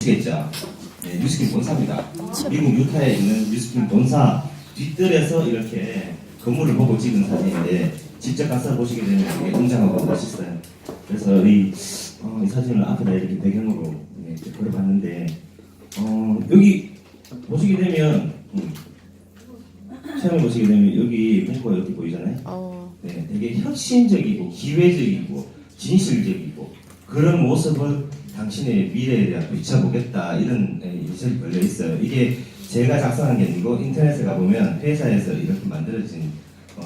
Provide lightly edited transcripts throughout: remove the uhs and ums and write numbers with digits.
겠죠. 네, 뉴스킨 본사입니다. 미국 유타에 있는 뉴스킨 본사 뒷뜰에서 이렇게 건물을 보고 찍은 사진인데 직접 가서 보시게 되면 되게 웅장하고 멋있어요. 그래서 이 사진을 앞에다 이렇게 배경으로 이렇게 걸어봤는데 여기 보시게 되면 처음에 보시게 되면 여기 문구가 이렇게 보이잖아요. 네, 되게 혁신적이고 기회적이고 진실적이고 그런 모습을 당신의 미래에 대한 비춰보겠다 이런 인식이 걸려 있어요. 이게 제가 작성한 게 아니고 인터넷에 가보면 회사에서 이렇게 만들어진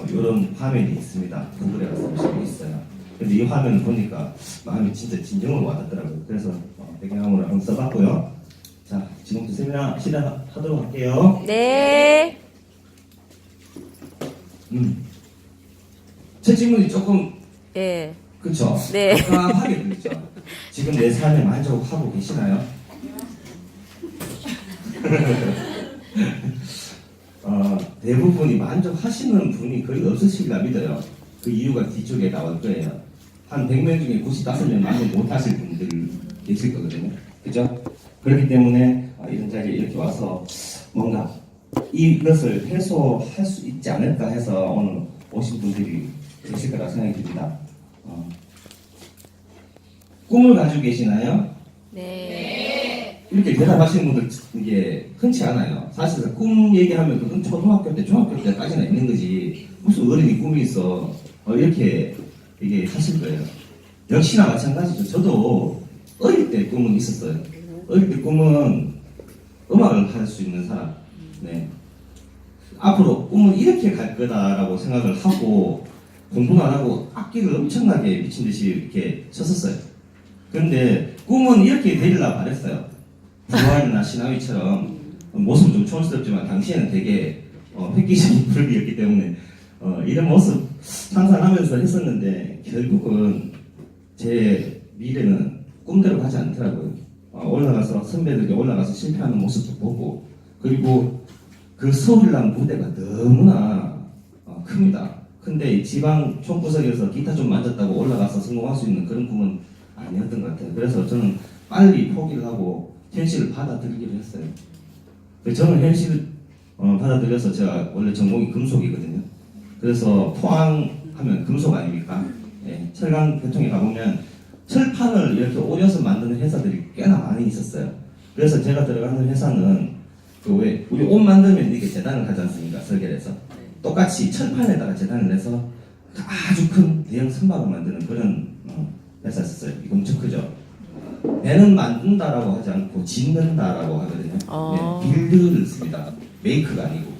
이런 화면이 있습니다. 구글에 가서 보시고 있어요. 근데 이 화면을 보니까 마음이 진짜 진정으로 와닿더라고요. 그래서 배경화면을 한번 써봤고요. 자, 지금부터 세미나 시작하도록 할게요. 네. 첫 질문이 조금 예. 그쵸? 네. 깜깜하게 들리죠? 지금 내 삶에 만족하고 계시나요? 대부분이 만족하시는 분이 거의 없으시리라 믿어요. 그 이유가 뒤쪽에 나올 거예요. 한 100명 중에 95명 만족 못하실 분들 계실 거거든요. 그죠? 그렇기 때문에 이런 자리에 이렇게 와서 뭔가 이것을 해소할 수 있지 않을까 해서 오늘 오신 분들이 계실 거라 생각이 듭니다. 꿈을 가지고 계시나요? 네. 이렇게 대답하시는 분들 이게 흔치 않아요. 사실 꿈 얘기하면 그건 초등학교 때, 중학교 때까지나 있는 거지. 무슨 어른이 꿈이 있어. 이렇게 이게 하실 거예요. 역시나 마찬가지죠. 저도 어릴 때 꿈은 있었어요. 어릴 때 꿈은 음악을 할 수 있는 사람. 네. 앞으로 꿈은 이렇게 갈 거다라고 생각을 하고 공부는 안 하고 악기를 엄청나게 미친 듯이 이렇게 쳤었어요. 근데 꿈은 이렇게 되리라 바랬어요. 부활이나 시나위처럼 모습은 좀 촌스럽지만 당시에는 되게 획기적인 그룹이었기 때문에 이런 모습 상상하면서 했었는데 결국은 제 미래는 꿈대로 가지 않더라고요. 올라가서 선배들이 올라가서 실패하는 모습도 보고 그리고 그 서울이라는 무대가 너무나 큽니다. 근데 지방 총구석에서 기타 좀 만졌다고 올라가서 성공할 수 있는 그런 꿈은 아니었던 것 같아요. 그래서 저는 빨리 포기를 하고 현실을 받아들이기로 했어요. 저는 현실을 받아들여서 제가 원래 전공이 금속이거든요. 그래서 포항하면 금속 아닙니까? 예, 철강 교통에 가보면 철판을 이렇게 오려서 만드는 회사들이 꽤나 많이 있었어요. 그래서 제가 들어가는 회사는 왜 우리 옷 만들면 이렇게 재단을 하지 않습니까? 설계를 해서 똑같이 철판에다가 재단을 해서 아주 큰 대형 선박을 만드는 그런 회사였어요. 이거 엄청 크죠? 배는 만든다라고 하지 않고 짓는다라고 하거든요. 네, 빌드를 씁니다. 메이크가 아니고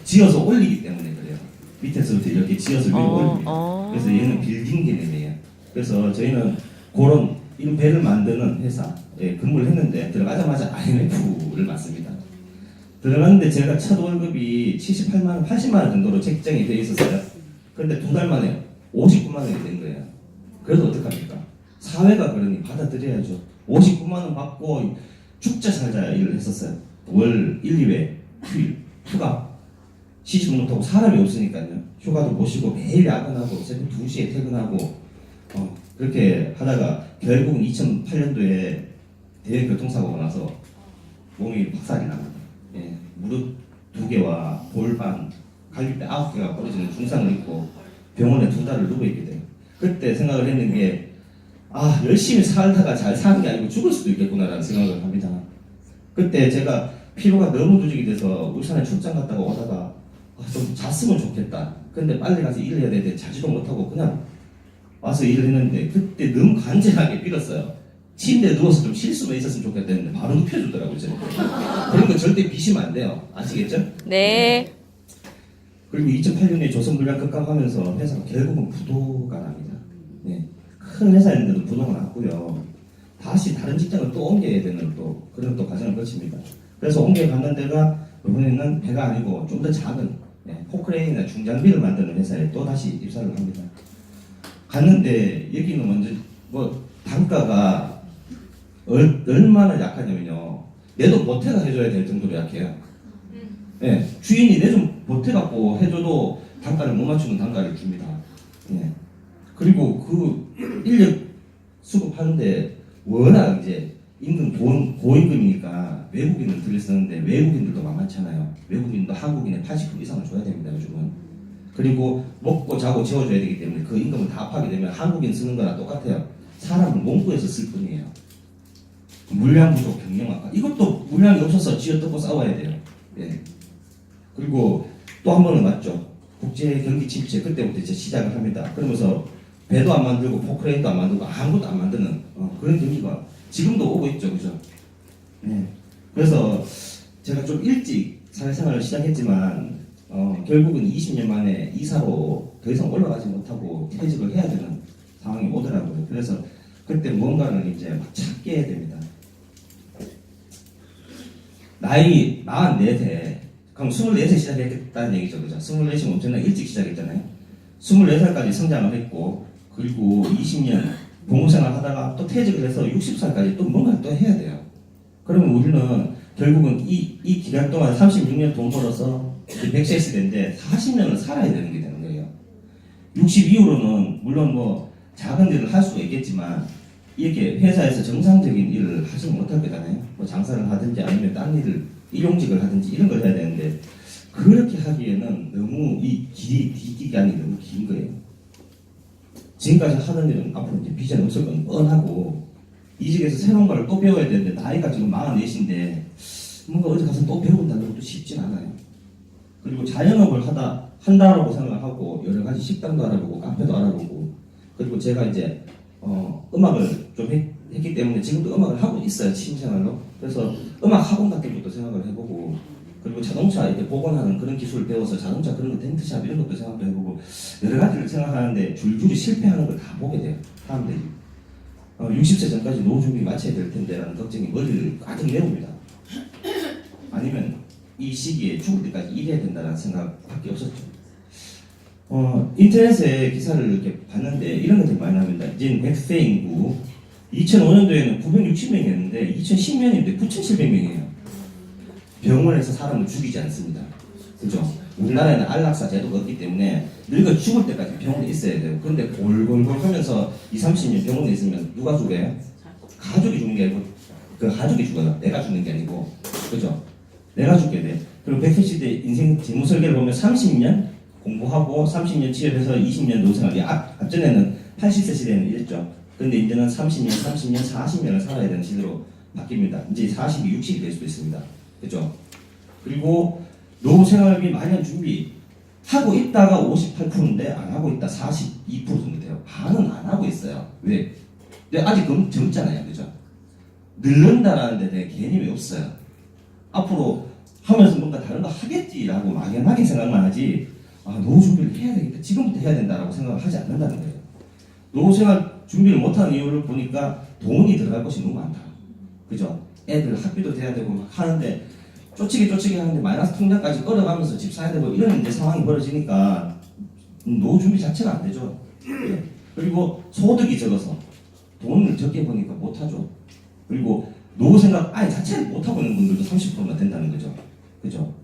지어서 올리기 때문에 그래요. 밑에서부터 이렇게 지어서 위로 올립니다. 그래서 얘는 빌딩 개념이에요. 그래서 저희는 그런 이런 배를 만드는 회사에 근무를 했는데 들어가자마자 IMF를 맞습니다. 들어갔는데 제가 첫 월급이 78만 원, 80만 원 정도로 책정이 되어 있었어요. 그런데 2달 만에 59만 원이 된 거예요. 그래서 어떡합니까? 사회가 그러니 받아들여야죠. 59만 원 받고 죽자 살자 일을 했었어요. 월 1, 2회 휴일, 휴가 쉬지도 못하고 사람이 없으니까요. 휴가도 못 쉬고 매일 야근하고 새벽 2시에 퇴근하고 그렇게 하다가 결국은 2008년도에 대형 교통사고가 나서 몸이 박살이 납니다. 예, 무릎 2개와 골반, 갈비뼈 9개가 부러지는 중상을 입고 병원에 2달을 누워있게 돼요. 그때 생각을 했는 게 열심히 살다가 잘 사는 게 아니고 죽을 수도 있겠구나라는 생각을 합니다. 그때 제가 피로가 너무 누적이 돼서 울산에 출장 갔다가 오다가 좀 잤으면 좋겠다. 근데 빨리 가서 일을 해야 되는데 자지도 못하고 그냥 와서 일을 했는데 그때 너무 간절하게 빌었어요. 침대에 누워서 좀 쉴 수가 있었으면 좋겠다는데 바로 눕혀주더라고요. 그런 거 절대 비시면 안 돼요. 아시겠죠? 네. 그리고 2008년에 조선불량 급감하면서 회사가 결국은 부도가 납니다. 네. 큰 회사였는데도 부도가 났고요. 다시 다른 직장을 또 옮겨야 되는 또 그런 또 과정을 거칩니다. 그래서 옮겨갔는 데가 이번에는 배가 아니고 좀 더 작은 포크레인이나 중장비를 만드는 회사에 또 다시 입사를 합니다. 갔는데 여기는 먼저 단가가 얼마나 약하냐면요. 내도 보태가 해줘야 될 정도로 약해요. 네, 주인이 내 좀 보태갖고 해줘도 단가를 못 맞추는 단가를 줍니다. 네. 그리고 그 인력 수급하는데 워낙 이제 임금 고임금이니까 외국인을 들여 쓰는데 외국인들도 만만찮아요. 외국인도 한국인의 80% 이상을 줘야 됩니다, 요즘은. 그리고 먹고 자고 재워줘야 되기 때문에 그 임금을 다 합하게 되면 한국인 쓰는 거나 똑같아요. 사람을 몸구해서 쓸 뿐이에요. 물량 부족, 경영 악화. 이것도 물량이 없어서 쥐어뜯고 싸워야 돼요. 예. 그리고 또 한 번은 맞죠. 국제 경기 침체 그때부터 이제 시작을 합니다. 그러면서 배도 안 만들고 포크레인도 안 만들고 아무것도 안 만드는 그런 경기가 지금도 오고 있죠, 그죠? 네. 그래서 제가 좀 일찍 사회생활을 시작했지만 결국은 20년 만에 이사로 더 이상 올라가지 못하고 퇴직을 해야 되는 상황이 오더라고요. 그래서 그때 뭔가를 이제 막 찾게 해야 됩니다. 나이 44세, 그럼 24세 시작했다는 얘기죠, 그죠? 24시면 엄청나게 일찍 시작했잖아요. 24살까지 성장을 했고, 그리고 20년 봉사생활 하다가 또 퇴직을 해서 60살까지 또 뭔가를 또 해야 돼요. 그러면 우리는 결국은 이 기간 동안 36년 돈 벌어서 100세 시대인데 40년을 살아야 되는 게 되는 거예요. 60 이후로는 물론 뭐 작은 일을 할 수가 있겠지만 이렇게 회사에서 정상적인 일을 하지 못할 거잖아요. 뭐 장사를 하든지 아니면 딴 일을 일용직을 하든지 이런 걸 해야 되는데 그렇게 하기에는 너무 이 기간이 너무 긴 거예요. 지금까지 하던 일은 앞으로 이제 비전이 없을 건 뻔하고 이직해서 새로운 걸 또 배워야 되는데 나이가 지금 44인데 뭔가 어디 가서 또 배운다는 것도 쉽진 않아요. 그리고 자영업을 한다라고 생각하고 여러 가지 식당도 알아보고 카페도 알아보고 그리고 제가 이제 음악을 좀 했기 때문에 지금도 음악을 하고 있어요, 취미생활로. 그래서 음악 학원 같은 것도 생각을 해보고 그리고 자동차 이렇게 복원하는 그런 기술을 배워서 자동차 그런 거 덴트샵 이런 것도 생각도 해보고 여러 가지를 생각하는데 줄줄이 실패하는 걸 다 보게 돼요, 사람들이. 60세 전까지 노후 준비 마쳐야 될 텐데라는 걱정이 머리를 가득 메웁니다. 아니면 이 시기에 죽을 때까지 일해야 된다는 생각밖에 없었죠. 인터넷에 기사를 이렇게 봤는데 이런 것들이 많이 나옵니다. 이제는 100세 인구 2005년도에는 960명이었는데 2010년인데 9,700명이에요. 병원에서 사람을 죽이지 않습니다. 그죠? 우리나라에는 안락사 제도가 없기 때문에 늙어 죽을 때까지 병원에 있어야 돼요. 그런데 골골골 하면서 20, 30년 병원에 있으면 누가 죽어요? 가족이 죽는 게 아니고 그 가족이 죽어요. 내가 죽는 게 아니고. 그죠? 내가 죽게 돼. 그리고 100세 시대 인생 재무 설계를 보면 30년 공부하고 30년 취업해서 20년 노생활. 앞전에는 80세 시대는 이랬죠. 근데 이제는 30년, 40년을 살아야 되는 시대로 바뀝니다. 이제 40이 60이 될 수도 있습니다. 그죠? 그리고 노후 생활비 마련 준비 하고 있다가 58%인데 안 하고 있다 42% 정도 돼요. 반은 안 하고 있어요. 왜? 근데 아직 젊잖아요. 그죠? 늙는다라는 데 대해 개념이 없어요. 앞으로 하면서 뭔가 다른 거 하겠지라고 막연하게 생각만 하지 노후 준비를 해야 되겠다. 지금부터 해야 된다라고 생각을 하지 않는다는 거예요. 노후 생활 준비를 못하는 이유를 보니까 돈이 들어갈 것이 너무 많다. 그죠? 애들 학비도 돼야 되고 막 하는데 쫓기게 하는데 마이너스 통장까지 끌어가면서 집 사야 되고 이런 이제 상황이 벌어지니까 노후 준비 자체가 안 되죠. 그리고 소득이 적어서 돈을 적게 버니까 못하죠. 그리고 노후 생각 아예 자체를 못하고 있는 분들도 30%나 된다는 거죠. 그죠?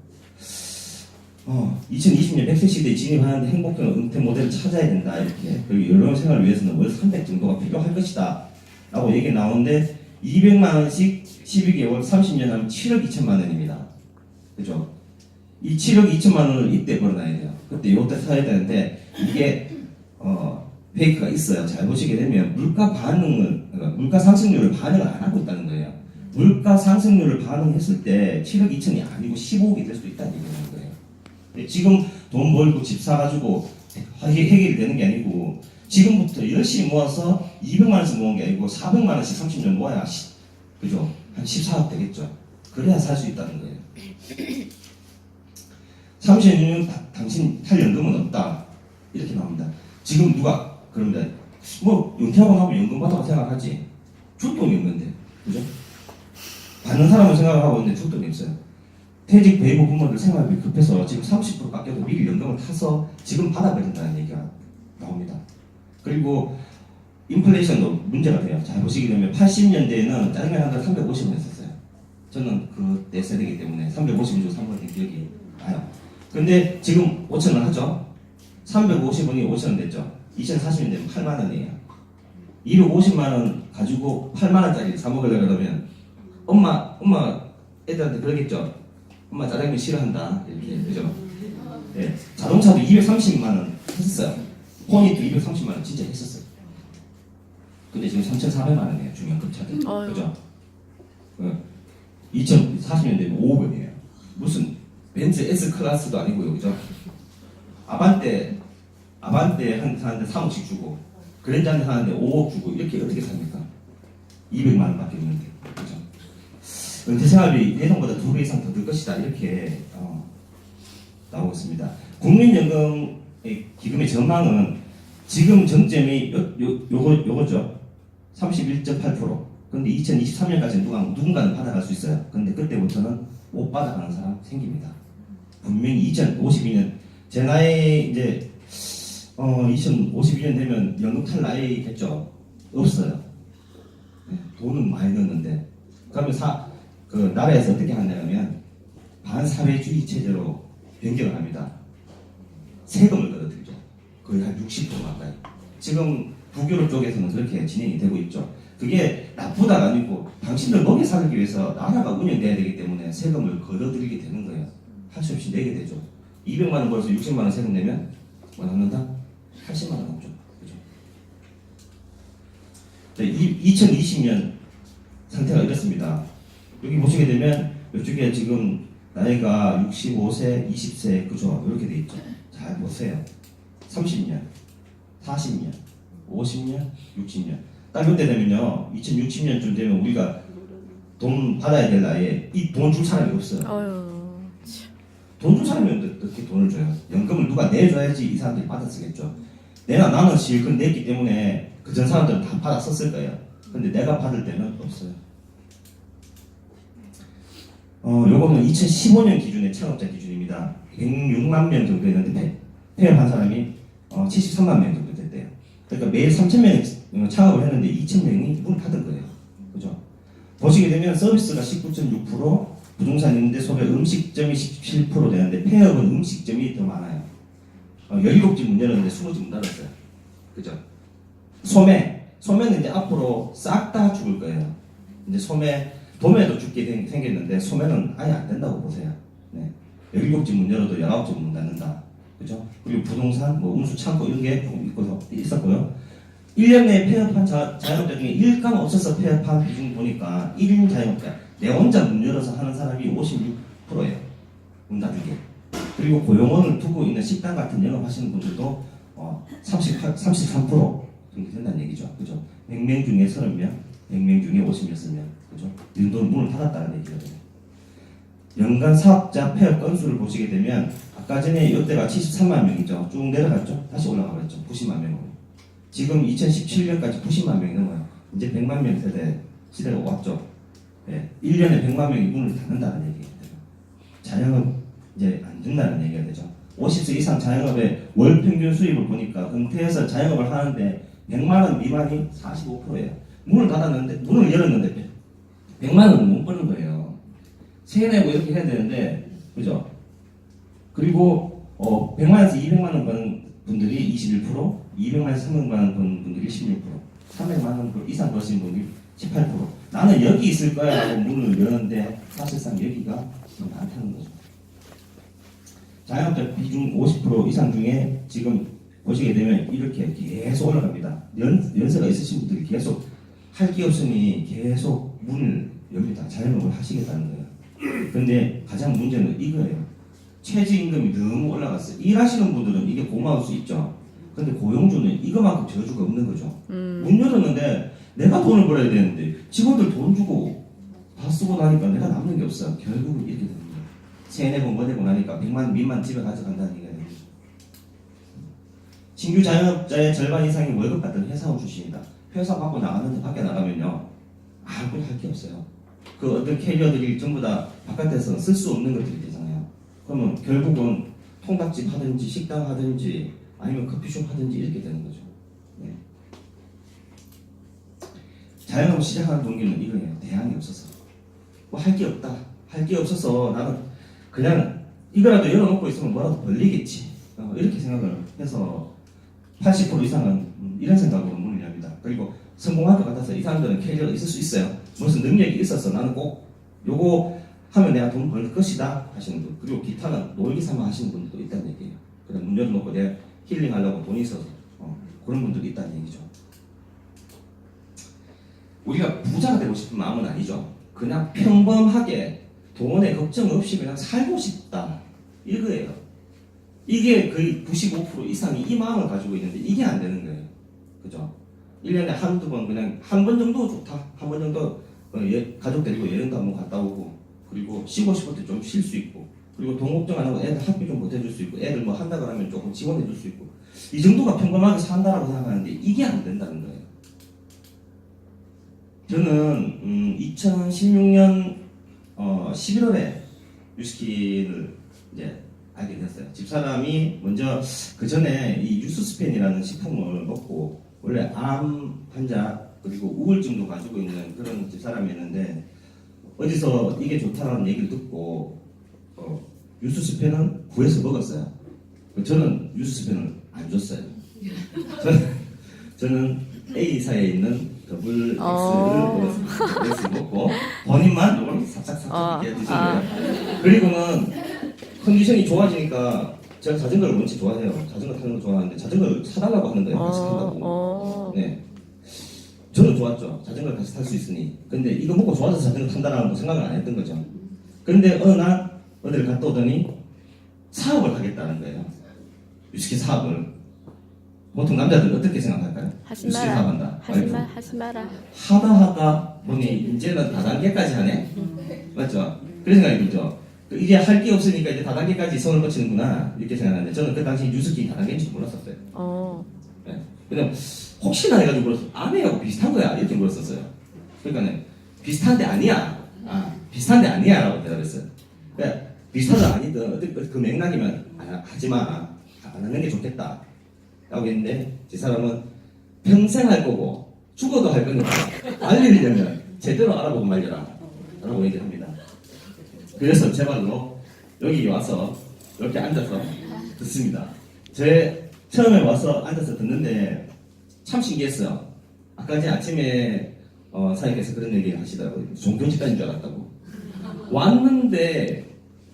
2020년 100세 시대에 진입하는데 행복한 은퇴 모델을 찾아야 된다. 이렇게. 그리고 연령 생활을 위해서는 월 300 정도가 필요할 것이다. 라고 얘기 나오는데 200만 원씩 12개월 30년 하면 7억 2천만 원입니다. 그죠? 이 7억 2천만 원을 이때 벌어놔야 돼요. 그때 이때 사야 되는데 이게 페이크가 있어요. 잘 보시게 되면 물가 상승률을 반영을 안 하고 있다는 거예요. 물가 상승률을 반영했을 때 7억 2천이 아니고 15억이 될 수도 있다는 얘기는 거예요. 지금 돈 벌고 집 사가지고 해결이 되는 게 아니고 지금부터 열심히 모아서 200만 원씩 모은 게 아니고 400만 원씩 30년 모아야 그죠? 한 14억 되겠죠. 그래야 살 수 있다는 거예요. 30년 당신 탈 연금은 없다. 이렇게 나옵니다. 지금 누가 그럽니다. 뭐 은퇴하고 나면 연금 받아고 생각하지. 줄 돈이 없는데. 그죠? 받는 사람은 생각을 하고 있는데 줄 돈이 없어요. 퇴직 베이비 부모들 생활비 급해서 지금 30% 깎여도 미리 연금을 타서 지금 받아버린다는 얘기가 나옵니다. 그리고 인플레이션도 문제가 돼요. 잘 보시게 되면 80년대에는 짜장면 한 달에 350원 했었어요. 저는 그때 세대이기 때문에 350원 주고 3번 된 기억이 나요. 근데 지금 5,000원 하죠? 350원이 5,000원 됐죠? 2040년 되면 8만 원이에요. 250만 원 가지고 8만 원짜리 사 먹으려고 그러면 엄마 애들한테 그러겠죠. 엄마 짜장면 싫어한다 이렇게 그죠? 예, 자동차도 230만 원 했었어요. 포니도 230만 원 진짜 했었어요. 근데 지금 3,400만 원이에요 중형급 차들. 어휴. 그죠? 2040년 되면 5억 원이에요. 무슨 벤츠 S 클래스도 아니고요, 그죠? 아반떼 사는데 3억씩 주고 그랜저한테 사는데 5억 주고 이렇게 어떻게 삽니까? 200만 원밖에 없는데, 그죠? 은퇴 생활비 예상보다 2배 이상 더 들 것이다 이렇게 나오고 있습니다. 국민연금의 기금의 전망은 지금 정점이 요거죠. 31.8%. 근데 2023년까지 누군가는 받아갈 수 있어요. 근데 그때부터는 못 받아가는 사람 생깁니다. 분명히 2052년 제 나이 이제 2052년 되면 연금 탈 나이겠죠. 없어요. 네, 돈은 많이 넣었는데 그러면 그 나라에서 어떻게 하냐면 반사회주의 체제로 변경을 합니다. 세금을 걷어들죠. 거의 한 60% 가까이. 지금 북유럽 쪽에서는 그렇게 진행이 되고 있죠. 그게 나쁘다가 아니고 당신들 먹여 살기 위해서 나라가 운영돼야 되기 때문에 세금을 걷어들이게 되는 거예요. 할 수 없이 내게 되죠. 200만 원 벌어서 60만 원 세금 내면 뭐 남는다? 80만 원 남죠. 그죠? 2020년 상태가 이렇습니다. 여기 보시게 되면 이쪽에 지금 나이가 65세, 20세 그죠? 이렇게 돼 있죠. 잘 보세요. 30년, 40년, 50년, 60년. 딱 이때 되면요, 2060년쯤 되면 우리가 돈 받아야 될 나이에 이 돈 줄 사람이 없어요. 어휴. 돈 줄 사람이 어떻게 돈을 줘요? 연금을 누가 내줘야지 이 사람들이 받아 쓰겠죠. 나는 실컷 냈기 때문에 그 전 사람들은 다 받아 썼을 거예요. 근데 내가 받을 때는 없어요. 요거는 2015년 기준의 창업자 기준입니다. 106만 명 정도 했는데 폐업한 사람이 73만 명 정도 됐대요. 그러니까 매일 3,000명 창업을 했는데 2,000명이 문을 닫은 거예요. 그죠? 보시게 되면 서비스가 19.6%, 부동산 임대 소비 음식점이 17% 되는데 폐업은 음식점이 더 많아요. 17집 문 열었는데 20집 문 닫았어요. 그죠? 소매는 이제 앞으로 싹 다 죽을 거예요. 이제 도매도 죽게 생겼는데 소매는 아예 안 된다고 보세요. 네. 17집 문 열어도 19집 문 닫는다. 그죠? 그리고 부동산, 운수 창고 이런 게 조금 있었고요. 1년 내에 폐업한 자영업자 중에 일감 없어서 폐업한 비중 보니까 1인 자영업자, 내 혼자 문 열어서 하는 사람이 56%예요. 문 닫게. 그리고 고용원을 두고 있는 식당 같은 영업하시는 분들도 33% 정도 된다는 얘기죠. 그죠? 100명 중에 30명, 100명 중에 56명. 그죠? 이 정도는 문을 닫았다는 얘기거든요. 연간 사업자 폐업 건수를 보시게 되면 아까 전에 이때가 73만 명이죠. 쭉 내려갔죠. 다시 올라가 버렸죠. 90만 명으로. 지금 2017년까지 90만 명이 넘어요. 이제 100만 명 시대가 왔죠. 네. 1년에 100만 명이 문을 닫는다는 얘기예요. 자영업 이제 안 된다는 얘기가 되죠. 50세 이상 자영업의 월 평균 수입을 보니까 은퇴해서 자영업을 하는데 100만 원 미만이 45%예요. 문을 열었는데 100만 원은 못 버는 거예요. 세금 내고 이렇게 해야 되는데, 그죠? 그리고 100만에서 200만 원 버는 분들이 21%, 200만에서 300만 원 버는 분들이 16%, 300만 원 이상 버시는 분들이 18%. 나는 여기 있을 거야 하고 문을 여는데 사실상 여기가 더 많다는 거죠. 자영업자 비중 50% 이상 중에 지금 보시게 되면 이렇게 계속 올라갑니다. 연세가 있으신 분들이 계속 할 게 없으니 계속 문을 엽니다. 자영업을 하시겠다는 거예요. 근데 가장 문제는 이거예요. 최저임금이 너무 올라갔어요. 일하시는 분들은 이게 고마울 수 있죠. 근데 고용주는 이거만큼 저주가 없는 거죠. 문 열었는데 내가 돈을 벌어야 되는데 직원들 돈 주고 다 쓰고 나니까 내가 남는 게 없어요. 결국은 이렇게 됩니다. 세네번 보내고 나니까 100만 민만 집에 가져간다는 얘기가 됩니다. 신규 자영업자의 절반 이상이 월급 받던 회사원 출신이다. 회사 받고 나갔는데 밖에 나가면요 아무것도 할 게 없어요. 그 어떤 캐리어들이 전부 다 바깥에서 쓸 수 없는 것들이 되잖아요. 그러면 결국은 통닭집 하든지 식당 하든지 아니면 커피숍 하든지 이렇게 되는 거죠. 네. 자영업 시작하는 동기는 이거예요. 대안이 없어서. 뭐 할 게 없다. 할 게 없어서 나는 그냥 이거라도 열어놓고 있으면 뭐라도 벌리겠지. 이렇게 생각을 해서 80% 이상은 이런 생각으로 문을 엽니다. 그리고 성공할 것 같아서 이 사람들은 캐리어가 있을 수 있어요. 무슨 능력이 있어서 나는 꼭 요거 하면 내가 돈 벌 것이다 하시는 분, 그리고 기타는 놀기 삼아 하시는 분들도 있다는 얘기예요. 그냥 문 열어놓고 내가 힐링하려고 돈이 있어서 그런 분들도 있다는 얘기죠. 우리가 부자가 되고 싶은 마음은 아니죠. 그냥 평범하게 돈에 걱정 없이 그냥 살고 싶다 이거예요. 이게 거의 95% 이상이 이 마음을 가지고 있는데 이게 안 되는 거예요. 그죠? 1년에 한두 번 그냥 한 번 정도 좋다. 한 번 정도 가족 데리고 여행도 한번 갔다 오고, 그리고 쉬고 싶을 때 좀 쉴 수 있고, 그리고 돈 걱정 안 하고 애들 학비 좀 보태줄 수 있고, 애들 뭐 한다 그러면 조금 지원해 줄 수 있고, 이 정도가 평범하게 산다라고 생각하는데 이게 안 된다는 거예요. 저는 2016년 11월에 뉴스킨을 이제 알게 됐어요. 집사람이 먼저 그 전에 이 뉴스스펜이라는 식품을 먹고 원래 암 환자 그리고 우울증도 가지고 있는 그런 집사람이었는데, 어디서 이게 좋다라는 얘기를 듣고 뉴스스펜은 구해서 먹었어요. 저는 뉴스스펜을 안 줬어요. 저는 A사에 있는 더블 X를 먹었습니다. X 먹고 본인만 이걸 삽삭삽삭 이렇게 드신 거예요. 그리고는 컨디션이 좋아지니까, 제가 자전거를 원체 좋아해요. 자전거 타는 거 좋아하는데 자전거를 사달라고 하는 거예요. 같이 탄다고. 네. 저는 좋았죠. 자전거를 같이 탈 수 있으니. 근데 이거 먹고 좋아서 자전거 탄다라는 생각을 안 했던 거죠. 그런데 어느 날 어디를 갔다 오더니 사업을 하겠다는 거예요. 위스키 사업을. 보통 남자들 어떻게 생각할까요? 하지 위스키 마라. 사업한다. 하지 마라. 하다 보니 이제는 다단계까지 하네. 맞죠? 그런 생각이 들죠. 이제 할 게 없으니까 이제 다단계까지 손을 뻗치는구나 이렇게 생각하는데, 저는 그 당시 뉴스키 다단계인지 몰랐었어요. 네. 그냥 혹시나 해가지고 물었어. 아내하고 비슷한 거야 이렇게 물었었어요. 그러니까는 비슷한데 아니야. 비슷한데 아니야라고 대답했어요. 그러니까 비슷하다 아니든 그 맥락이면 하지마, 안 하는 게 좋겠다 라고 했는데, 제 사람은 평생 할 거고 죽어도 할 거니까 알리려면 제대로 알아보고 말려라 라고 얘기를 합니다. 그래서 제 말로 여기 와서 이렇게 앉아서 듣습니다. 제 처음에 와서 앉아서 듣는데 참 신기했어요. 아까 제 아침에 사장님께서 그런 얘기를 하시더라고요. 종교집단인 줄 알았다고. 왔는데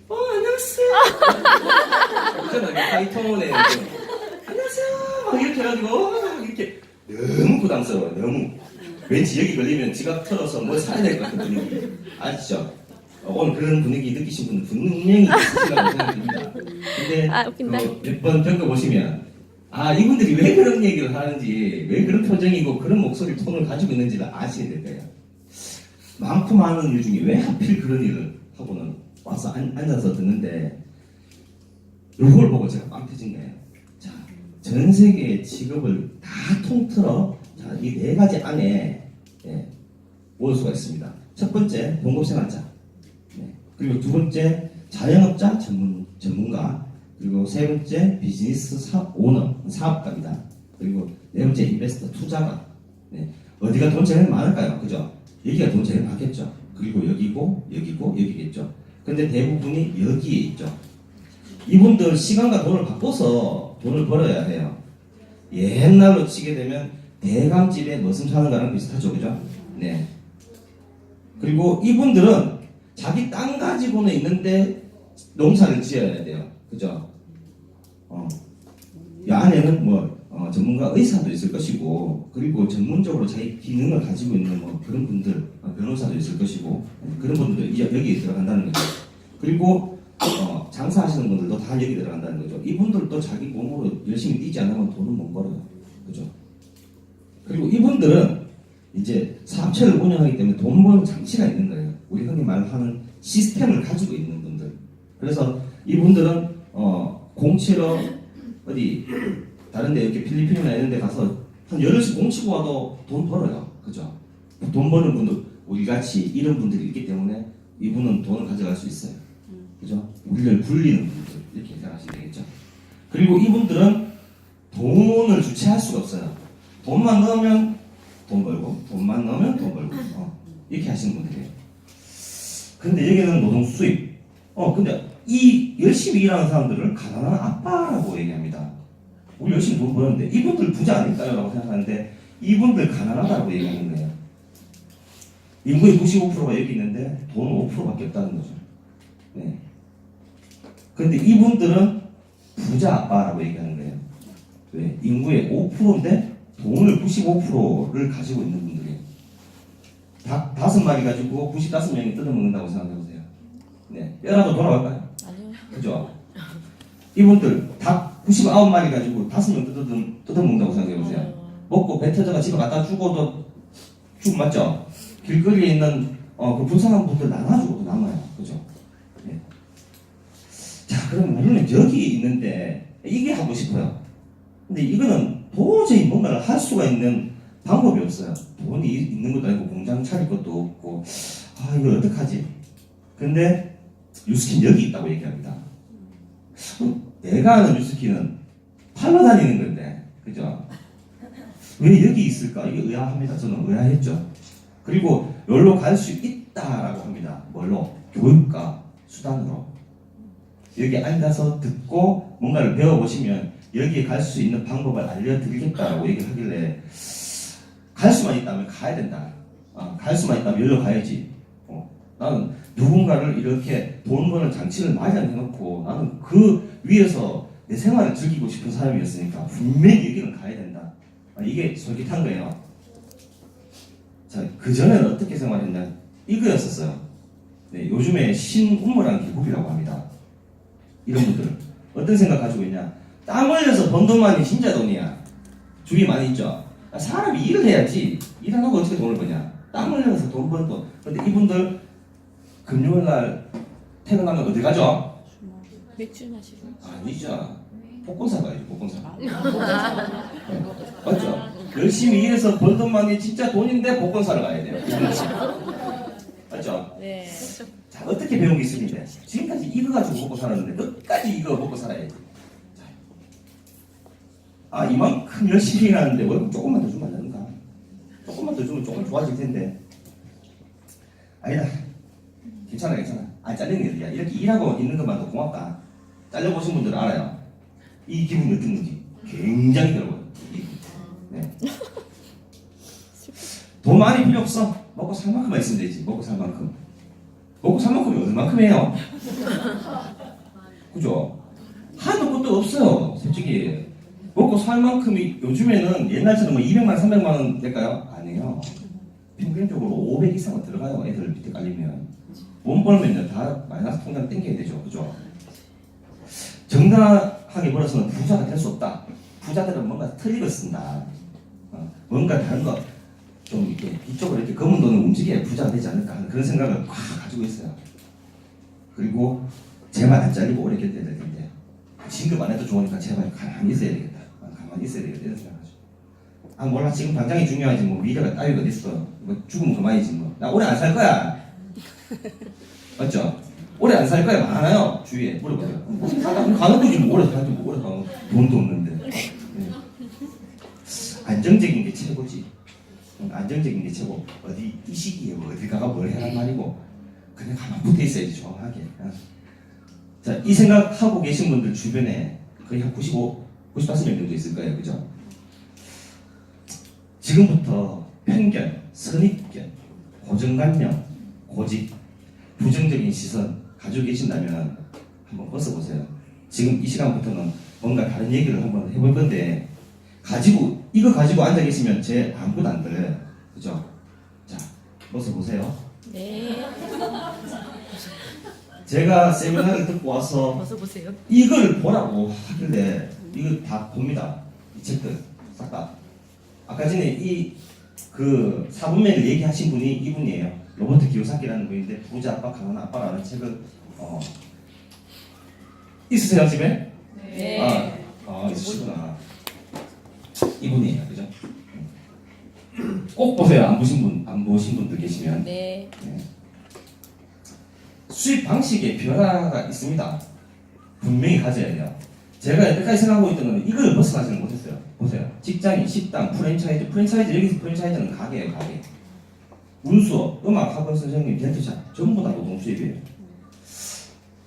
안녕하세요. 저는 하이톤에 안녕하세요 막 이렇게 해가지고 이렇게 너무 부담스러워요. 너무 왠지 여기 걸리면 지갑 털어서 뭐 사야 될 것 같은 분위기 아시죠? 오늘 그런 분위기 느끼신 분들 분명히 있으시라고 생각됩니다. 근데 몇 번 겪어보시면 이분들이 왜 그런 얘기를 하는지, 왜 그런 표정이고 그런 목소리 톤을 가지고 있는지를 아시게 될 거예요. 많고 많은 일 중에 왜 하필 그런 일을 하고는 와서 앉아서 듣는데, 요걸 보고 제가 빵 터진 거예요. 자, 전 세계의 직업을 다 통틀어 이 네 가지 안에 모을 수가 있습니다. 첫 번째, 봉급생활자. 그리고 두 번째, 자영업자 전문가. 그리고 세 번째, 비즈니스 오너, 사업가입니다. 그리고 네 번째, 인베스터, 투자가. 어디가 돈 제일 많을까요? 그죠? 여기가 돈 제일 많겠죠. 그리고 여기겠죠. 근데 대부분이 여기에 있죠. 이분들 시간과 돈을 바꿔서 돈을 벌어야 해요. 옛날로 치게 되면 대감집에 머슴 사는 거랑 비슷하죠. 그죠? 네. 그리고 이분들은 자기 땅 가지고는 있는데 농사를 지어야 돼요. 그죠? 이 안에는 전문가 의사도 있을 것이고, 그리고 전문적으로 자기 기능을 가지고 있는 그런 분들, 변호사도 있을 것이고, 그런 분들도 여기에 들어간다는 거죠. 그리고 장사하시는 분들도 다 여기 들어간다는 거죠. 이분들도 자기 몸으로 열심히 뛰지 않으면 돈은 못 벌어요. 그죠? 그리고 이분들은 이제 사업체를 운영하기 때문에 돈 버는 장치가 있는 거예요. 우리 흔히 말하는 시스템을 가지고 있는 분들. 그래서 이분들은 공치러 어디 다른데 이렇게 필리핀이나 이런 데 가서 한 열흘씩 공치고 와도 돈 벌어요. 그죠? 돈 버는 분들, 우리같이 이런 분들이 있기 때문에 이분은 돈을 가져갈 수 있어요. 그죠? 우리를 굴리는 분들, 이렇게 생각하시면 되겠죠? 그리고 이분들은 돈을 주체할 수가 없어요. 돈만 넣으면 돈 벌고, 돈만 넣으면 돈 벌고, 이렇게 하시는 분들이에요. 근데 여기는 노동 수입. 근데 이 열심히 일하는 사람들을 가난한 아빠라고 얘기합니다. 우리 열심히 돈 버는데 이분들 부자 아닐까요? 라고 생각하는데, 이분들 가난하다고 얘기하는 거예요. 인구의 95%가 여기 있는데 돈은 5%밖에 없다는 거죠. 네. 근데 이분들은 부자 아빠라고 얘기하는 거예요. 왜? 인구의 5%인데 돈을 95%를 가지고 있는 분들이에요. 닭 5마리 가지고 95명이 뜯어먹는다고 생각해보세요. 네. 뼈라도 돌아갈까요? 아니요. 그죠? 이분들 닭 99마리 가지고 5명 뜯어먹는다고 생각해보세요. 먹고 배 터져가 집에 갖다 주고도 죽 맞죠? 길거리에 있는 그 불쌍한 분들 나눠주고도 남아요. 그죠? 네. 자, 그럼 우리는 여기 있는데 이게 하고 싶어요. 근데 이거는 도저히 뭔가를 할 수가 있는 방법이 없어요. 돈이 있는 것도 아니고 공장 차릴 것도 없고 이걸 어떡하지? 근데 뉴스킨 여기 있다고 얘기합니다. 내가 아는 뉴스킨은 팔러 다니는 건데 그죠? 왜 여기 있을까? 이게 의아합니다. 저는 의아했죠. 그리고 여기로 갈 수 있다라고 합니다. 뭘로? 교육과 수단으로. 여기 앉아서 듣고 뭔가를 배워보시면 여기에 갈 수 있는 방법을 알려드리겠다라고 얘기를 하길래 갈 수만 있다면 가야 된다. 갈 수만 있다면 여기로 가야지. 나는 누군가를 이렇게 돈 버는 장치를 마련해놓고 나는 그 위에서 내 생활을 즐기고 싶은 사람이었으니까 분명히 여기는 가야 된다. 이게 솔깃한 거예요. 자, 그전에는 어떻게 생활했냐? 이거였었어요. 네, 요즘에 신우물한 기국이라고 합니다. 이런 분들 어떤 생각 가지고 있냐? 땀 흘려서 번 돈만이 진짜 돈이야. 주위 많이 있죠? 사람이 일을 해야지. 일 안 하고 어떻게 돈을 버냐? 땀 흘려서 돈 번 돈. 근데 이분들 금요일날 퇴근하면 어디 가죠? 맥주 마시고. 아니죠. 복권사 가야죠. 복권사. 맞죠? 열심히 일해서 번 돈만이 진짜 돈인데 복권사를 가야 돼요. 맞죠? 네. 자, 어떻게 배운 게 있으니까 지금까지 이거 가지고 먹고 살았는데 끝까지 이거 먹고 살아야지. 이만큼 열심히 일하는데 월급 조금만 더 주면 안 되는가? 조금만 더 주면 조금 좋아질 텐데. 아니다. 괜찮아. 잘리는 게 어디야. 이렇게 일하고 있는 것만도 고맙다. 잘려보신 분들은 알아요. 이 기분이 어떤 건지. 굉장히 괴로워요. 네. 돈 많이 필요 없어. 먹고 살 만큼만 있으면 되지. 먹고 살 만큼. 먹고 살 만큼이 얼마큼 해요? 그죠? 한도 끝도 없어요. 솔직히. 먹고 살 만큼이 요즘에는 옛날처럼 200만, 300만 원 될까요? 아니에요. 평균적으로 500 이상은 들어가요. 애들 밑에 깔리면. 돈 벌면 다 마이너스 통장 땡겨야 되죠. 그죠? 정당하게 벌어서는 부자가 될 수 없다. 부자들은 뭔가 트릭을 쓴다. 뭔가 다른 거, 좀 이렇게 이쪽으로 이렇게 검은 돈을 움직여야 부자가 되지 않을까 하는 그런 생각을 꽉 가지고 있어요. 그리고 제발 안 잘리고 오래 견뎌야 될 텐데. 진급 안 해도 좋으니까 제발 가만히 있어야 되겠다. 가만히 있어야 되겠다. 이런 생각하죠. 몰라. 지금 당장이 중요하지. 뭐 미래가 따위가 어딨어. 뭐 죽으면 그만이지 뭐. 나 오래 안 살 거야. 맞죠? 오래 안 살 거야 많아요. 주위에 물어봐요. 가는 거지 뭐. 오래 살도 뭐 오래 가는 돈도 없는데. 네. 안정적인 게 최고지. 안정적인 게 최고. 어디 이 시기에 어디 가가 뭘 해란 말이고 그냥 가만 붙어 있어야지 정확하게. 자, 이 생각하고 계신 분들 주변에 거의 한 95, 95명 정도 있을 거예요. 그죠? 지금부터 편견, 선입견, 고정관념, 고집, 부정적인 시선 가지고 계신다면 한번 벗어보세요. 지금 이 시간부터는 뭔가 다른 얘기를 한번 해볼 건데 이거 가지고 앉아 계시면 제 아무것도 안 들려요. 그죠? 자, 벗어보세요. 네. 제가 세미나를 듣고 와서 벗어보세요. 이걸 보라고 하길래 이걸 다 봅니다. 이 책들 싹 다. 아까 전에 그 사분면을 얘기하신 분이 이분이에요. 로버트 기요사키라는 분인데 부자 아빠 가난한 아빠라는 책을 있으세요 집에? 네. 있으시구나. 이분이에요, 그죠? 꼭 보세요. 안 보신 분들 계시면. 네. 네. 수입 방식에 변화가 있습니다. 분명히 가져야 돼요. 제가 여태까지 생각하고 있던 건 이걸 벗어나지는 못했어요. 보세요. 직장인, 식당, 프랜차이즈 여기서 프랜차이즈는 가게예요, 가게. 운수업, 음악 학원 선생님, 덴트샵 전부 다 노동 수입이에요.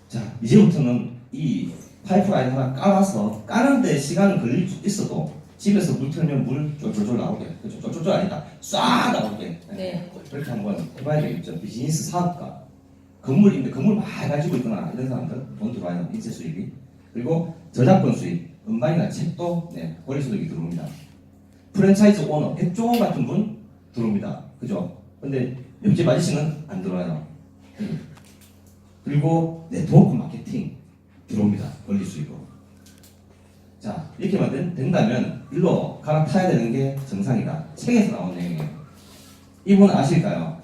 자, 이제부터는 이 파이프라인 하나 깔아서 까는데 시간은 걸릴 수 있어도 집에서 물 틀면 물 쫄쫄쫄 나오게. 그렇죠? 쫄쫄쫄 아니다. 쏴 나오게. 네. 그렇게 한번 해봐야 되겠죠. 비즈니스 사업가. 건물인데 건물 많이 가지고 있거나 이런 사람들 돈 들어와요. 인세 수입이. 그리고 저작권 수입, 음반이나 책도 권리 소득이 들어옵니다. 프랜차이즈 오너, 백종원 같은 분 들어옵니다. 그죠? 근데 옆집 아저씨는 안 들어와요. 그리고 네트워크 마케팅 들어옵니다. 권리 수입으로. 자, 이렇게만 된다면 일로 갈아타야 되는 게 정상이다. 책에서 나온 내용이에요. 이분 아실까요?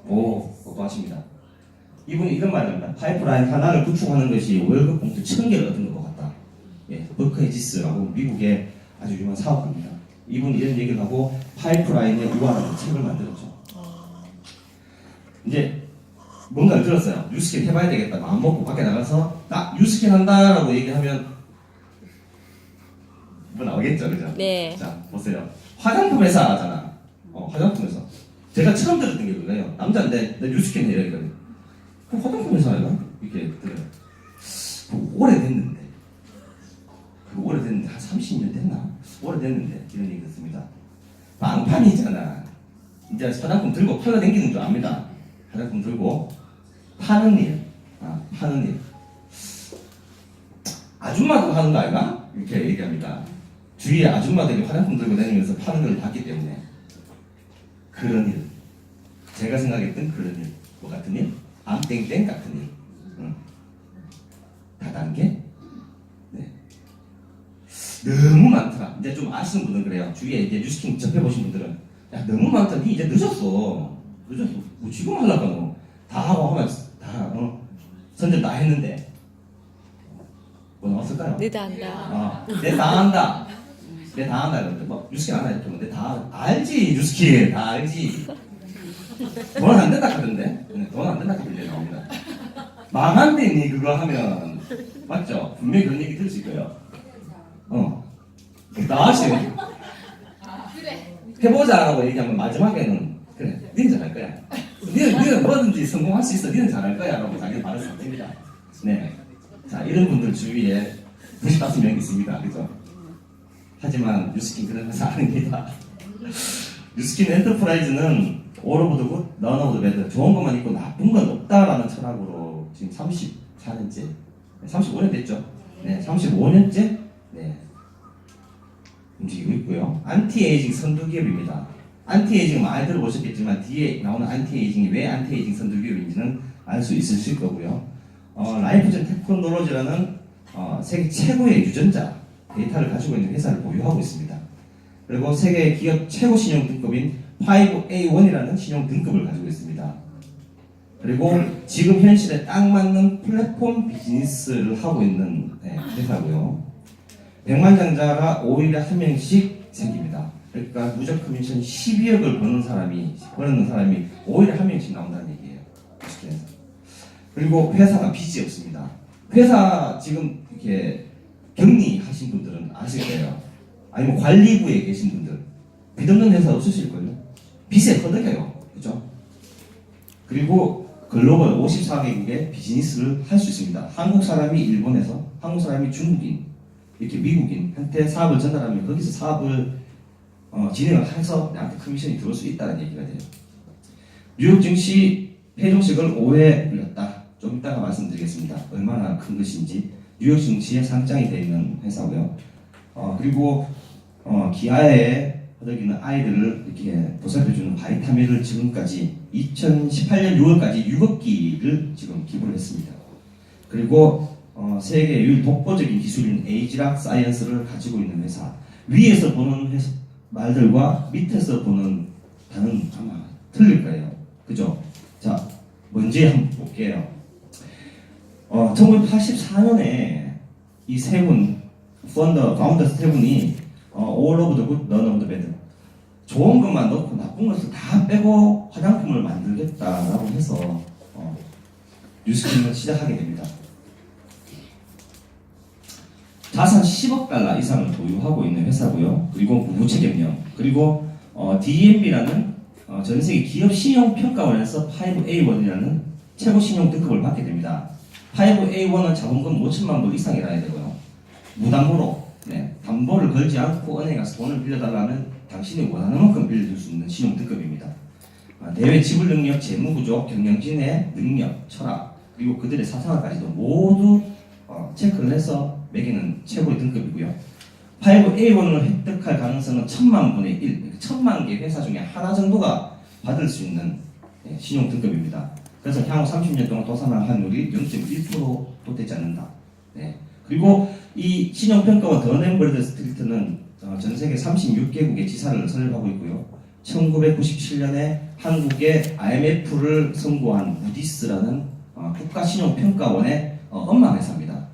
오, 똑똑하십니다. 이분이 이런 말을 합니다. 파이프라인 하나를 구축하는 것이 월급 봉투 1000개를 얻은 것 같다. 예, 버크헤지스라고 미국의 아주 유명한 사업가입니다. 이분이 이런 얘기를 하고 파이프라인의 우화라는 책을 만들었죠. 이제 뭔가를 들었어요. 뉴스킨 해봐야 되겠다. 마음 먹고 밖에 나가서 딱 뉴스킨 한다라고 얘기하면 뭐 나오겠죠, 그죠? 네. 자, 보세요. 화장품 회사잖아. 화장품 회사. 제가 처음 들었던 게 그거예요. 남자인데 내 뉴스킨 해야 되거든. 그럼 화장품 회사예요? 이렇게 들어요. 오래됐는데. 오래됐는데 한 30년 됐나? 오래됐는데 이런 얘기 듣습니다. 빵판이잖아. 이제 화장품 들고 팔러 다니는 줄 압니다. 화장품 들고 파는 일, 파는 일. 아줌마도 하는 거 아이가? 이렇게 얘기합니다. 주위에 아줌마들이 화장품 들고 다니면서 파는 걸 봤기 때문에 그런 일. 제가 생각했던 그런 일. 뭐 같은 일? 암땡땡 같은 일. 다단계? 네. 너무 많더라. 이제 좀 아시는 분들은 그래요. 주위에 이제 뉴스킹 접해보신 분들은 야 너무 많다. 니 이제 늦었어. 뭐 지금 하려고 너. 다 하고 하면 다 선전 다 했는데 뭐 나왔을까요? 네, 안다. 내 다 한다. 내 다 한다. 그런데 뭐 뉴스킹 안 하 이렇게 근데 다 알지 뉴스킹 다 알지. 돈 안 된다 하던데. 돈 안 된다 하던데 나옵니다. 망한데 니 그거 하면 맞죠? 분명히 그런 얘기 들으실 거예요. 나와시 해보자라고 얘기하면 마지막에는 그래 니는 잘할 거야. 니는 뭐든지 성공할 수 있어. 니는 잘할 거야 라고 자기 말을 삽니다. 네. 자 이런 분들 주위에 95명 있습니다. 그죠? 하지만 뉴스킨 그런 회사 아닙니다. 뉴스킨 엔터프라이즈는 all over the good, none of the bad. 좋은 것만 있고 나쁜 건 없다라는 철학으로 지금 34년째, 35년 됐죠? 네, 35년째 네, 움직이고 있고요. 안티에이징 선두기업입니다. 안티에이징 많이 들어보셨겠지만 뒤에 나오는 안티에이징이 왜 안티에이징 선두기업인지는 알 수 있으실 거고요. 라이프젠 테크놀로지라는 세계 최고의 유전자 데이터를 가지고 있는 회사를 보유하고 있습니다. 그리고 세계 기업 최고 신용 등급인 5A1이라는 신용 등급을 가지고 있습니다. 그리고 지금 현실에 딱 맞는 플랫폼 비즈니스를 하고 있는 회사고요. 100만 장자가 5일에 한 명씩 생깁니다. 그러니까 누적 커미션 12억을 버는 사람이 5일에 한 명씩 나온다는 얘기예요. 그리고 회사가 빚이 없습니다. 회사 지금 이렇게 격리하신 분들은 아실 거예요. 아니면 관리부에 계신 분들 빚 없는 회사 없으실걸요. 빚에 허덕여요. 그죠? 그리고 글로벌 54개국의 비즈니스를 할 수 있습니다. 한국 사람이 일본에서, 한국 사람이 중국인, 이렇게 미국인한테 사업을 전달하면 거기서 사업을 진행을 해서 나한테 커미션이 들어올 수 있다는 얘기가 돼요. 뉴욕 증시 폐종식을 5회 불렸다. 좀 이따가 말씀드리겠습니다. 얼마나 큰 것인지. 뉴욕 증시에 상장이 되어 있는 회사고요. 그리고 기아에 허덕이는 아이들을 이렇게 보살펴주는 바이타민을 지금까지 2018년 6월까지 6억 기를 지금 기부를 했습니다. 그리고 세계 유일 독보적인 기술인 에이지락 사이언스를 가지고 있는 회사. 위에서 보는 말들과 밑에서 보는 단어는 아마 틀릴 거예요. 그죠? 자, 먼저 한번 볼게요. 1984년에 이 세 분, 파운더 세 분이 all over the good, none of the bad. 좋은 것만 넣고 나쁜 것을 다 빼고 화장품을 만들겠다라고 해서 뉴스킨을 시작하게 됩니다. 자산 10억 달러 이상을 보유하고 있는 회사고요. 그리고 무부채경영, 그리고 DMB라는 전 세계 기업 신용 평가원에서 5A1이라는 최고 신용 등급을 받게 됩니다. 5A1은 자본금 5천만 불 이상이라 해야 되고요. 무담보로 네, 담보를 걸지 않고 은행에 가서 돈을 빌려달라면 당신이 원하는 만큼 빌려줄 수 있는 신용 등급입니다. 내외 지불 능력, 재무 구조, 경영진의 능력, 철학, 그리고 그들의 사상을까지도 모두 체크를 해서 매기는 최고의 등급이고요. 5A1을 획득할 가능성은 1000만 분의 1, 1000만 개 회사 중에 하나 정도가 받을 수 있는 신용 등급입니다. 그래서 향후 30년 동안 도산할 확률이 0.1%도 되지 않는다. 네. 그리고 이 신용평가원 더넨브래드스트리트는 전 세계 36개국의 지사를 설립하고 있고요. 1997년에 한국의 IMF를 선고한 무디스라는 국가신용평가원의 엄마 회사입니다.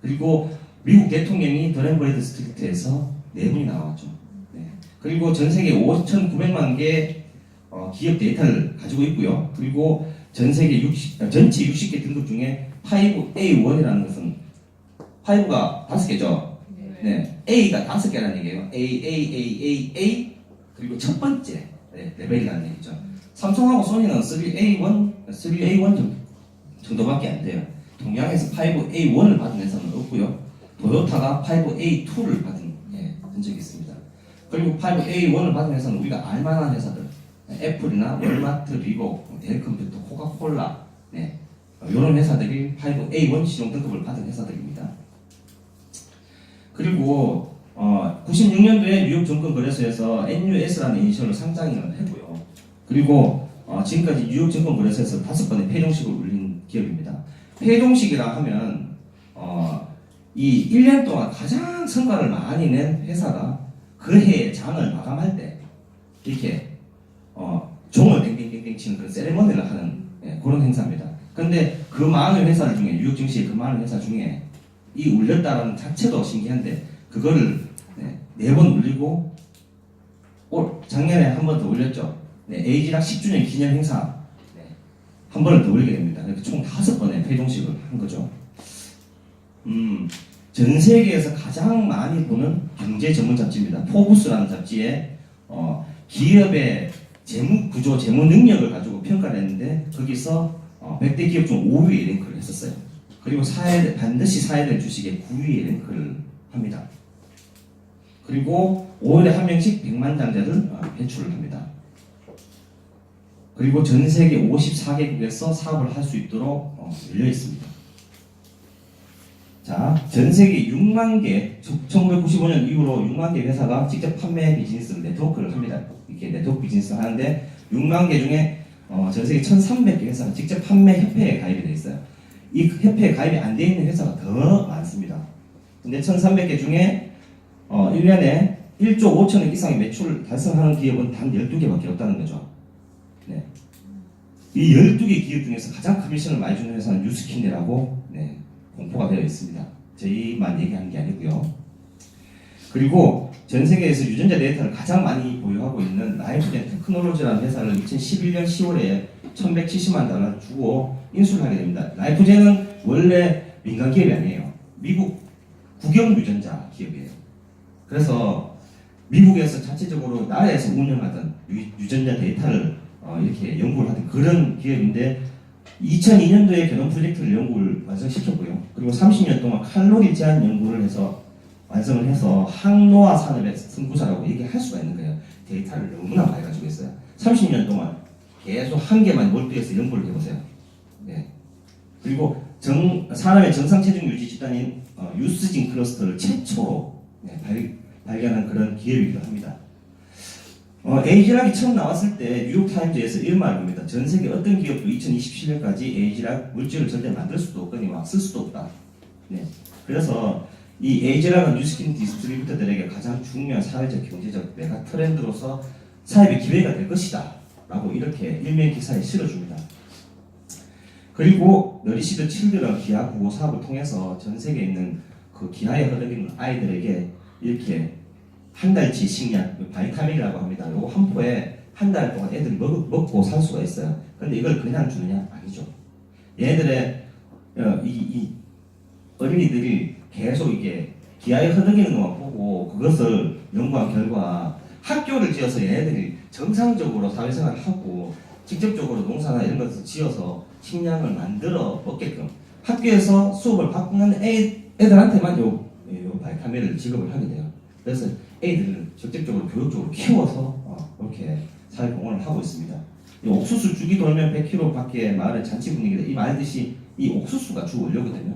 그리고 미국 대통령이 더넨브래드스트리트에서 4분이 나왔죠. 네. 그리고 전 세계 5,900만 개 기업 데이터를 가지고 있고요. 그리고 전체 60개 등급 중에 5A1이라는 것은 5가 5개죠. 네. A가 5개라는 얘기예요. A. 그리고 첫 번째 레벨이라는 얘기죠. 삼성하고 소니는 3A1 정도밖에 안 돼요. 동양에서 5A1을 받은 회사는 없고요. 도요타가 5A2를 받은 적이 있습니다. 그리고 5A1을 받은 회사는 우리가 알만한 회사들, 애플이나 월마트, 리복, 델컴퓨터, 코카콜라, 이런 회사들이 5A1 신용 등급을 받은 회사들입니다. 그리고 96년도에 뉴욕 증권거래소에서 NUS라는 이니셜로 상장을 했고요. 그리고 지금까지 뉴욕 증권거래소에서 5번의 폐종식을 울린 기업입니다. 폐종식이라 하면 이 1년 동안 가장 성과를 많이 낸 회사가 그 해의 장을 마감할 때 이렇게 종을 땡땡땡땡 치는 그런 세레머니를 하는 그런 행사입니다. 근데 그 많은 회사들 중에 뉴욕 증시의 그 많은 회사 중에 이 울렸다라는 자체도 신기한데 그거를 4번 울리고 작년에 한 번 더 울렸죠. 에이지락 10주년 기념 행사 한 번을 더 울리게 됩니다. 그래서 총 5번의 폐종식을 한 거죠. 전 세계에서 가장 많이 보는 경제 전문 잡지입니다. 포브스라는 잡지에 기업의 재무 구조, 재무 능력을 가지고 평가를 했는데 거기서 100대 기업 중 5위에 랭크를 했었어요. 그리고 반드시 사야 될 주식의 9위에 랭크를 합니다. 그리고 5일에 한 명씩 100만 장자를 배출을 합니다. 그리고 전 세계 54개국에서 사업을 할 수 있도록 열려 있습니다. 자, 전 세계 6만 개, 1995년 이후로 6만 개 회사가 직접 판매 비즈니스를 네트워크를 합니다. 이렇게 네트워크 비즈니스를 하는데 6만 개 중에 전 세계 1,300개 회사가 직접 판매 협회에 가입이 되어 있어요. 이 협회에 가입이 안 되어 있는 회사가 더 많습니다. 근데 1,300개 중에 1년에 1조 5천억 이상의 매출을 달성하는 기업은 단 12개밖에 없다는 거죠. 네. 이 12개 기업 중에서 가장 커미션을 많이 주는 회사는 뉴스킨이라고 공포가 되어 있습니다. 저희만 얘기하는 게 아니고요. 그리고 전 세계에서 유전자 데이터를 가장 많이 보유하고 있는 라이프젠 테크놀로지라는 회사를 2011년 10월에 1,170만 달러 주고 인수를 하게 됩니다. 라이프젠은 원래 민간 기업이 아니에요. 미국 국영 유전자 기업이에요. 그래서 미국에서 자체적으로 나라에서 운영하던 유전자 데이터를 이렇게 연구를 하던 그런 기업인데 2002년도에 개론 프로젝트를 연구를 완성시켰고요. 그리고 30년 동안 칼로리 제한 연구를 해서 완성을 해서 항노화 산업의 선구자라고 얘기할 수가 있는 거예요. 데이터를 너무나 많이 가지고 있어요. 30년 동안 계속 한 개만 몰두해서 연구를 해보세요. 네. 그리고 사람의 정상 체중 유지 집단인 유스진 클러스터를 최초로 발견한 그런 기업이기도 합니다. 에이지락이 처음 나왔을 때 뉴욕타임즈에서 이런 말을 합니다. 전 세계 어떤 기업도 2027년까지 에이지락 물질을 절대 만들 수도 없거니와 쓸 수도 없다. 네. 그래서 이 에이지락은 뉴스킨 디스트리뷰터들에게 가장 중요한 사회적, 경제적 메가 트렌드로서 사업의 기회가 될 것이다. 라고 이렇게 일면 기사에 실어줍니다. 그리고 너리시드 칠드런 기아 구호 사업을 통해서 전 세계에 있는 그 기아에 흐르는 아이들에게 이렇게 한 달치 식량, 바이타민이라고 합니다. 요거 한 포에 한 달 동안 애들이 먹고 살 수가 있어요. 근데 이걸 그냥 주느냐? 아니죠. 얘들의 이 어린이들이 계속 이게 기아에 흐르는 것만 보고 그것을 연구한 결과 학교를 지어서 얘네들이 정상적으로 사회생활을 하고 직접적으로 농사나 이런 것을 지어서 식량을 만들어 먹게끔 학교에서 수업을 받는 애들한테만 요 바이타민을 지급을 하게 돼요. 그래서 애들을 직접적으로 교육적으로 키워서 이렇게 사회공헌을 하고 있습니다. 이 옥수수 주기 돌면 100km 밖에 마을의 잔치 분위기다. 이 말듯이 이 옥수수가 주 원료거든요.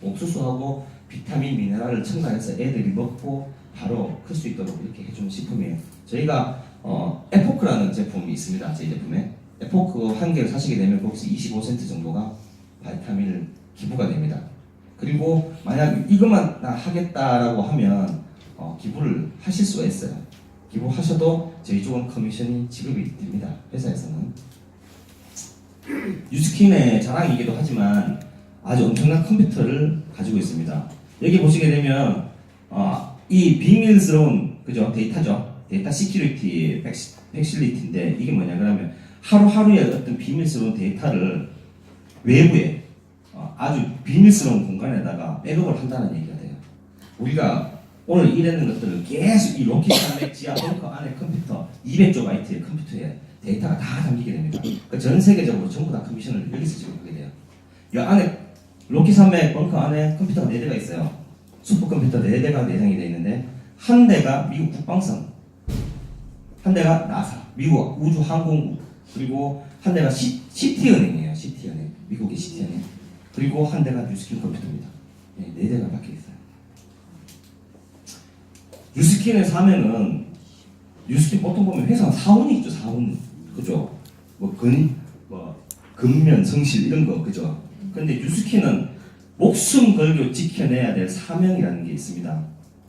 옥수수하고 비타민, 미네랄을 첨가해서 애들이 먹고 바로 클 수 있도록 이렇게 해주는 식품이에요. 저희가 에포크라는 제품이 있습니다. 제 제품에 에포크 한 개를 사시게 되면 거기서 25센트 정도가 바이타민을 기부가 됩니다. 그리고 만약 이것만 나 하겠다라고 하면 기부를 하실 수가 있어요. 기부하셔도 저희 쪽은 커미션이 지급이 됩니다. 회사에서는. 유스킨의 자랑이기도 하지만 아주 엄청난 컴퓨터를 가지고 있습니다. 여기 보시게 되면 이 비밀스러운 그죠 데이터죠. 데이터 시큐리티 팩실리티인데 이게 뭐냐 그러면 하루하루의 어떤 비밀스러운 데이터를 외부에 아주 비밀스러운 공간에다가 백업을 한다는 얘기가 돼요. 우리가 오늘 일하는 것들을 계속 이 로켓 지하 벙커 안에 컴퓨터 200조바이트의 컴퓨터에 데이터가 다 담기게 됩니다. 그러니까 전 세계적으로 전부 다 커미션을 여기서 지급하게 돼요. 이 안에 로켓 산맥 벙커 안에 컴퓨터가 4대가 있어요. 슈퍼컴퓨터 4대가 내장이 되어 있는데 한 대가 미국 국방성, 한 대가 나사, 미국 우주항공국, 그리고 한 대가 시티은행이에요. 시티은행, 미국의 시티은행. 그리고 한 대가 뉴스킨 컴퓨터입니다. 네, 4대가 박혀 있어요. 뉴스킨의 사명은 뉴스킨 보통 보면 회사 사원이 있죠. 사원, 그죠? 근면, 성실 이런 거, 그죠? 근데 뉴스킨은 목숨 걸고 지켜내야 될 사명이라는 게 있습니다.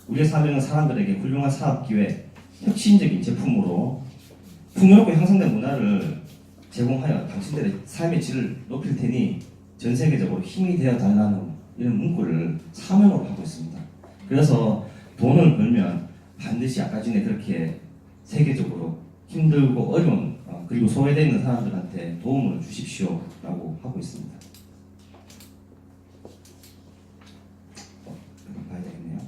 우리의 사명은 사람들에게 훌륭한 사업 기회, 혁신적인 제품으로 풍요롭고 향상된 문화를 제공하여 당신들의 삶의 질을 높일 테니 전 세계적으로 힘이 되어 달라는 이런 문구를 사명으로 하고 있습니다. 그래서 돈을 벌면 반드시 아까 전에 그렇게 세계적으로 힘들고 어려운 그리고 소외되어 있는 사람들한테 도움을 주십시오라고 하고 있습니다. 봐야 되겠네요.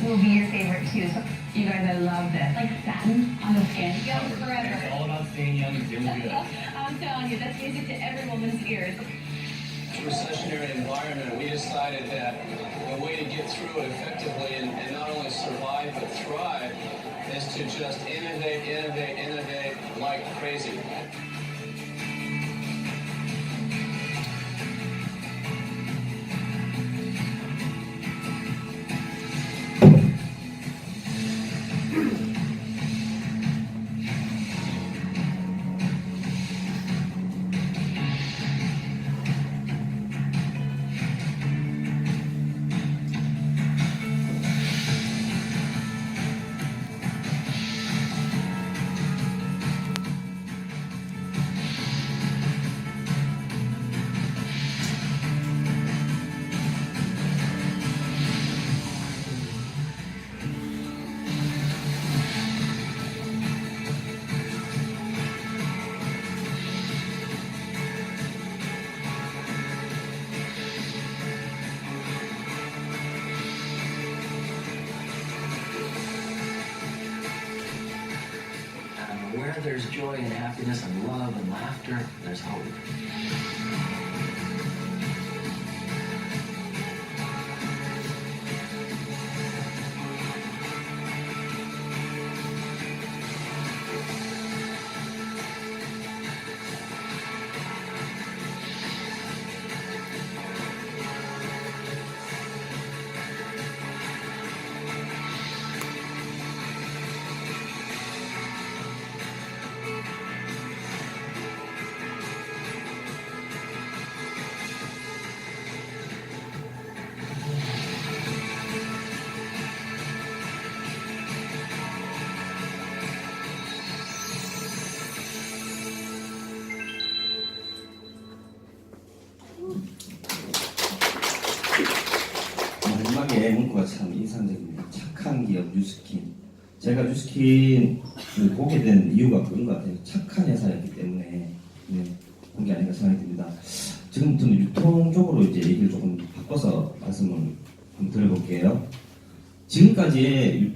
Will be your favorite too. So you guys, I love this. Like satin on the skin. Young forever. It's all about staying young and feeling good. I'm telling you, that's music to every woman's ears. Recessionary environment, we decided that the way to get through it effectively and not only survive but thrive is to just innovate like crazy. Where there's joy and happiness and love and laughter, there's hope. 로고가 참 인상적입니다. 착한 기업 뉴스킨. 제가 뉴스킨을 보게 된 이유가 그런 것 같아요. 착한 회사였기 때문에 본 게 아닌가 생각이 듭니다. 지금부터는 유통 쪽으로 이제 얘기를 조금 바꿔서 말씀을 좀 드려볼게요. 지금까지의 유통